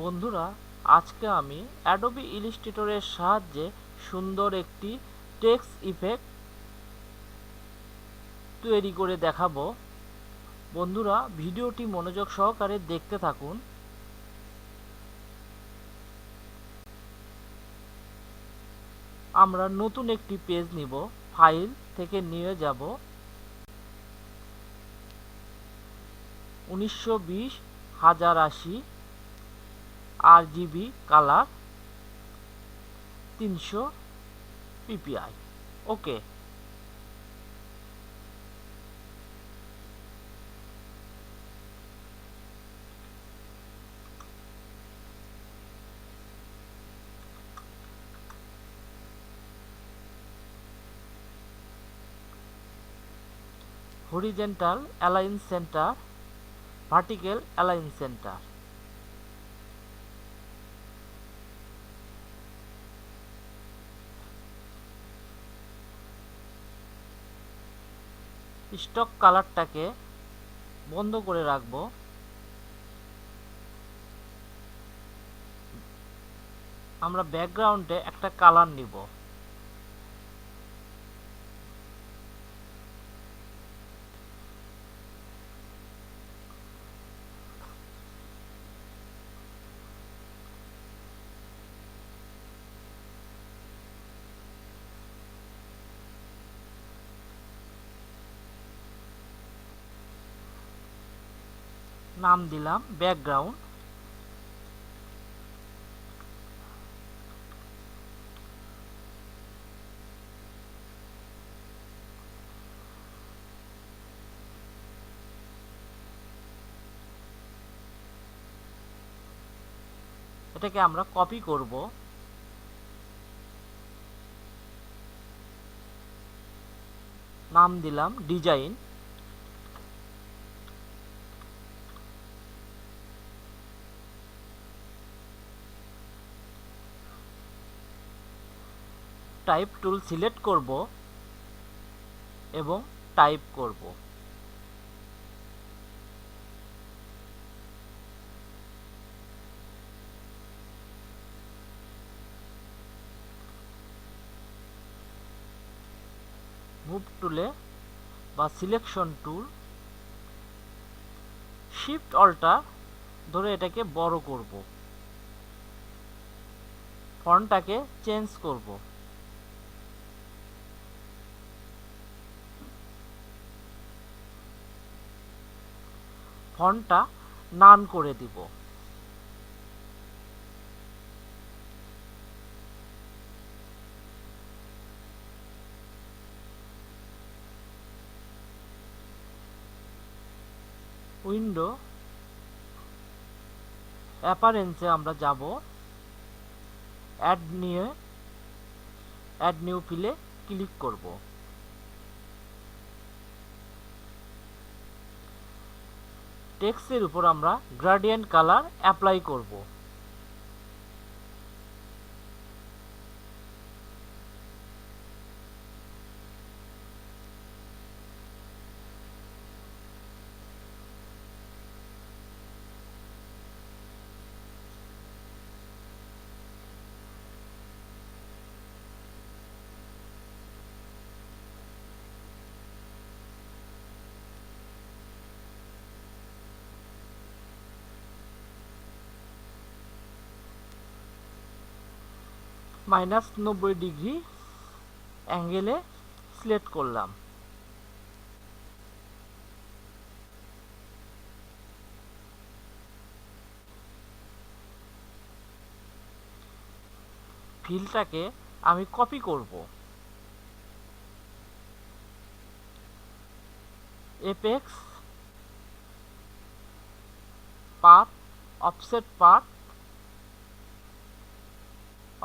বন্ধুরা, আজকে আমি অ্যাডোবি ইলাস্ট্রেটরের সাহায্যে সুন্দর একটি টেক্সট ইফেক্ট তৈরি করে দেখাবো। বন্ধুরা, ভিডিওটি মনোযোগ সহকারে দেখতে থাকুন। আমরা নতুন একটি পেজ নিব, ফাইল থেকে নিয়ে যাব 1920 1080 RGB colour 300 ppi। Okay. Horizontal align centre, vertical align centre. Stroke কালারটাকে বন্ধ করে রাখবো। আমরা ব্যাকগ্রাউন্ডে একটা কালার নিব। নাম দিলাম ব্যাকগ্রাউন্ড। এটাকে আমরা কপি করব। নাম দিলাম ডিজাইন। টাইপ টুল সিলেক্ট করব এবং টাইপ করব। মুভ টুলে বা সিলেকশন টুল শিফট অল্টার ধরে এটাকে বড় করব। ফন্টটাকে চেঞ্জ করব। ফন্টটা নান করে দিব। উইন্ডো অ্যাপারেন্সে আমরা যাব, অ্যাড নিউ ফিলে ক্লিক করব। টেক্সটের উপর আমরা গ্রেডিয়েন্ট কালার অ্যাপ্লাই করব। -90 ডিগ্রি অ্যাঙ্গেলে সিলেক্ট করলাম। ফিলটাকে আমি কপি করব। Apex, path, offset path,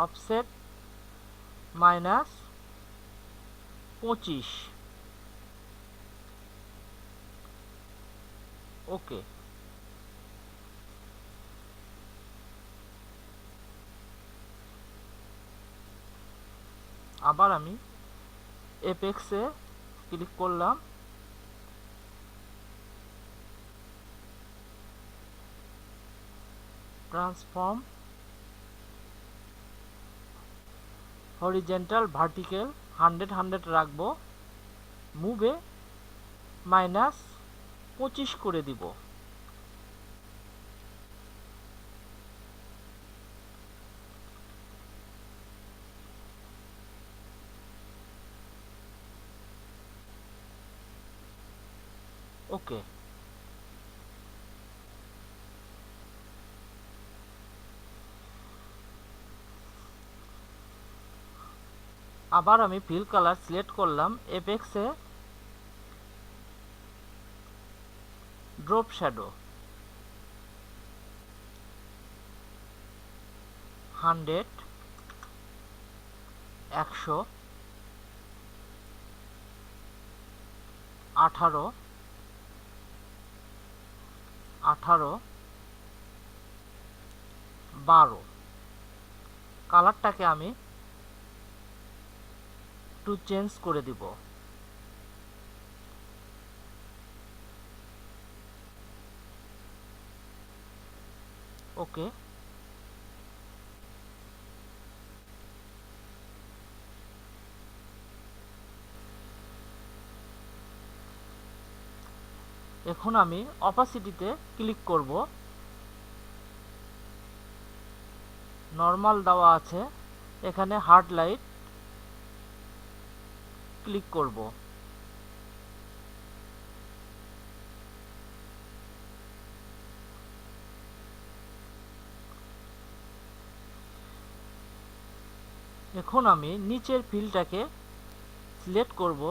offset -25। ওকে। আবার আমি এপেক্সে ক্লিক করলাম। ট্রান্সফর্ম হরিজেন্টাল ভার্টিক্যাল 100 রাখবো, মুভে -25 করে দিব। ওকে, আবার আমি ফিল কালার সিলেক্ট করলাম, এপেক্সে ড্রপ শ্যাডো 100, 100, 18, 18, 12। কালারটাকে আমি একটু চেঞ্জ করে দিব। ওকে, এখন আমি অপাসিটিতে ক্লিক করব। নরমাল দেওয়া আছে, এখানে হার্ড লাইট ক্লিক করব। এখন আমি নিচের ফিলটাকে সিলেক্ট করব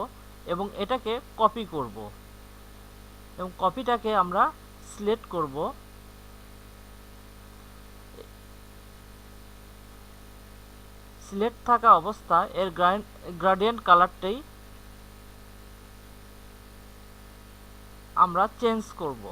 এবং এটাকে কপি করব, এবং কপিটাকে আমরা সিলেক্ট করব। সিলেক্ট থাকা অবস্থায় এর গ্রেডিয়েন্ট কালারটাই আমরা চেঞ্জ করব।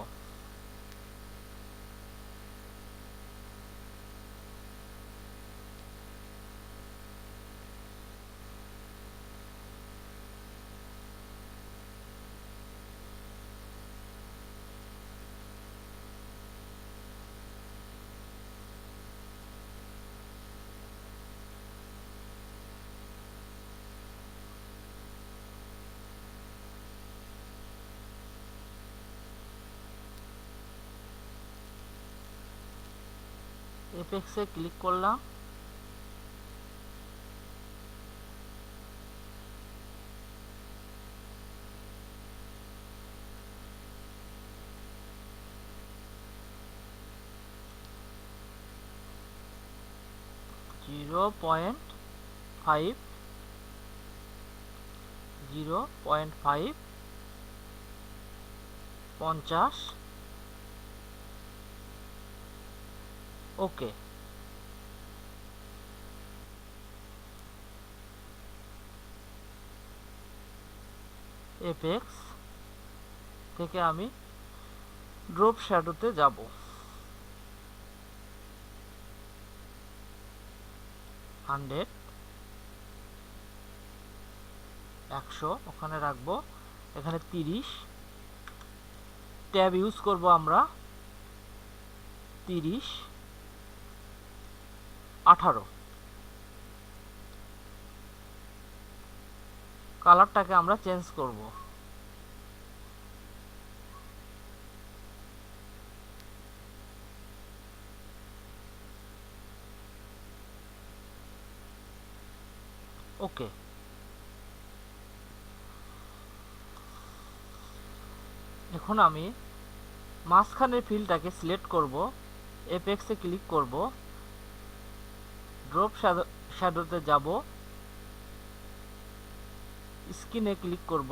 এপেক্সে ক্লিক করলাম, .5, 0.5, 50। ওকে, এপেক্স থেকে আমি ড্রপ শ্যাডোতে যাব। 100, 100 ওখানে রাখবো, এখানে 30। ট্যাব ইউজ করব আমরা, 30, 18। কালারটাকে আমরা চেঞ্জ করব। ওকে, এখন আমি মাঝখানের ফিলটাকে সিলেক্ট করব, এপেক্সে ক্লিক করব, ড্রপ শ্যাডোতে যাব, স্ক্রিনে ক্লিক করব,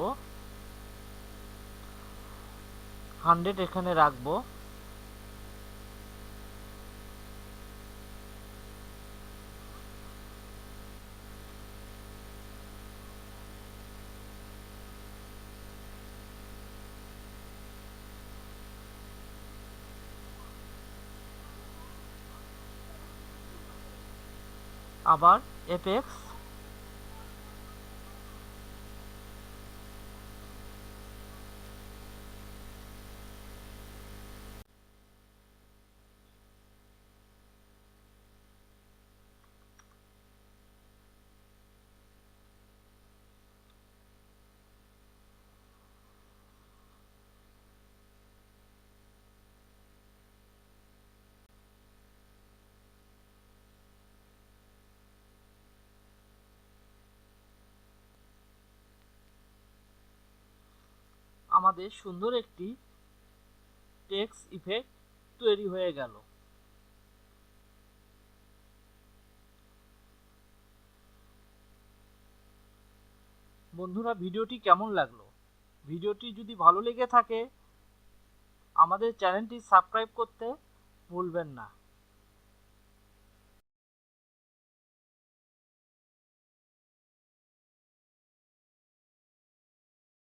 100 এখানে রাখবো। আবার এপেক্স, আমাদের সুন্দর একটি টেক্সট ইফেক্ট তৈরি হয়ে গেল। বন্ধুরা, ভিডিওটি কেমন লাগলো? ভিডিওটি যদি ভালো লেগে থাকে আমাদের চ্যানেলটি সাবস্ক্রাইব করতে ভুলবেন না।